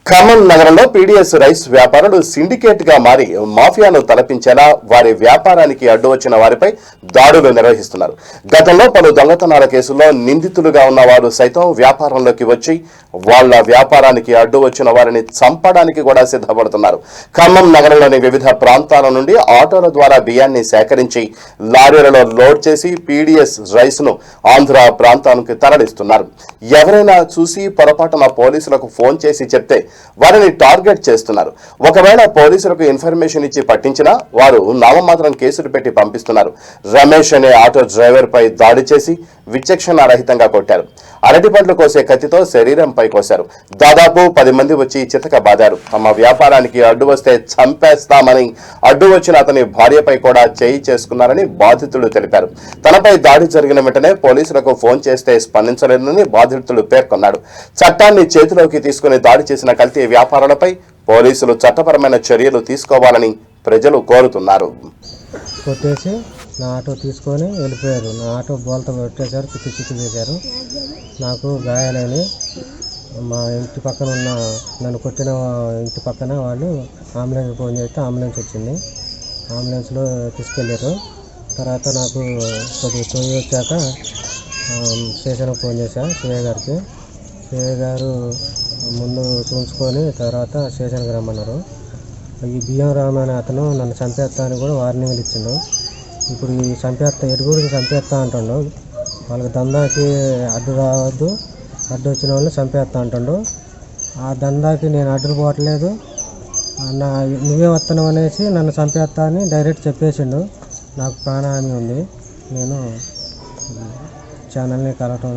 ఖమ్మం నగరంలో PDS rice వ్యాపారులు syndicate గా మారి మాఫియాను తలపించేలా వారి వ్యాపారానికి అడ్డు వచ్చిన వారిపై దాడులు నిర్వహిస్తున్నారు. గతంలో పలు దొంగతనాల కేసుల్లో నిందితులుగా ఉన్న వారు సైతం వ్యాపారంలోకి వచ్చి వాళ్ల వ్యాపారానికి అడ్డు వచ్చిన వారిని చంపడానికి కూడా సిద్ధపడుతున్నారు. ఖమ్మం నగరంలోని వివిధ ప్రాంతాల నుండి ఆటోల ద్వారా బియ్యాన్ని సేకరించి లారీలలో లోడ్ చేసి పీడీఎస్ రైస్ ను ఆంధ్ర ప్రాంతానికి తరలిస్తున్నారు. ఎవరైనా చూసి పొరపాటున పోలీసులకు ఫోన్ చేసి చెప్తే వారిని టార్గెట్ చేస్తున్నారు. ఒకవేళ పోలీసులకు ఇన్ఫర్మేషన్ ఇచ్చి పట్టించినా వారు నామమాత్రం కేసులు పెట్టి పంపిస్తున్నారు. రమేష్ అనే ఆటో డ్రైవర్ పై దాడి చేసి విచక్షణ రహితంగా కొట్టారు. అరటి పండ్లు కోసే కత్తితో శరీరంపై కోశారు. దాదాపు 10 మంది వచ్చి చితక బాదారు. తమ వ్యాపారానికి అడ్డు వస్తే చంపేస్తామని అడ్డు వచ్చిన అతని భార్యపై కూడా చేయి చేసుకున్నారని బాధితుడు తెలిపారు. తనపై దాడి జరిగిన వెంటనే పోలీసులకు ఫోన్ చేస్తే స్పందించలేదని బాధితుడు పేర్కొన్నాడు. చట్టాన్ని చేతిలోకి తీసుకుని దాడి చేసిన కల్తీ వ్యాపారులపై పోలీసులు చట్టపరమైన చర్యలు తీసుకోవాలని ప్రజలు కోరుతున్నారు. కొట్టేసి నా ఆటో తీసుకొని వెళ్ళిపోయారు. నా ఆటో బోల్తా కొట్టేశారు, చిక్కి చేశారు. నాకు గాయాలని మా ఇంటి పక్కన ఉన్న నన్ను కొట్టిన ఇంటి పక్కన వాళ్ళు అంబులెన్స్ ఫోన్ చేస్తే అంబులెన్స్ వచ్చింది. అంబులెన్స్లో తీసుకెళ్ళారు. తర్వాత నాకు కొద్దిగా తొలి వచ్చాక స్టేషన్కి ఫోన్ చేశాను సిఐ గారికి. సిఐ గారు ముందు చూసుకొని తర్వాత స్టేషన్కి రమ్మన్నారు. ఈ బియ్యం రామని అతను నన్ను చంపేస్తా అని కూడా వార్నింగ్లు ఇచ్చిండు. ఇప్పుడు ఈ చంపేస్తా ఎరుగురికి చంపేస్తా అంటుండు. వాళ్ళకి దందాకి అడ్డు రావద్దు, అడ్డు వచ్చిన వాళ్ళు చంపేస్తా అంటుండు. ఆ దందాకి నేను అడ్డు పోవట్లేదు, నువ్వే వస్తున్నావు అనేసి నన్ను చంపేస్తా అని డైరెక్ట్ చెప్పేసిండు. నాకు ప్రాణహాని ఉంది. నేను ఛానల్ని కలవటం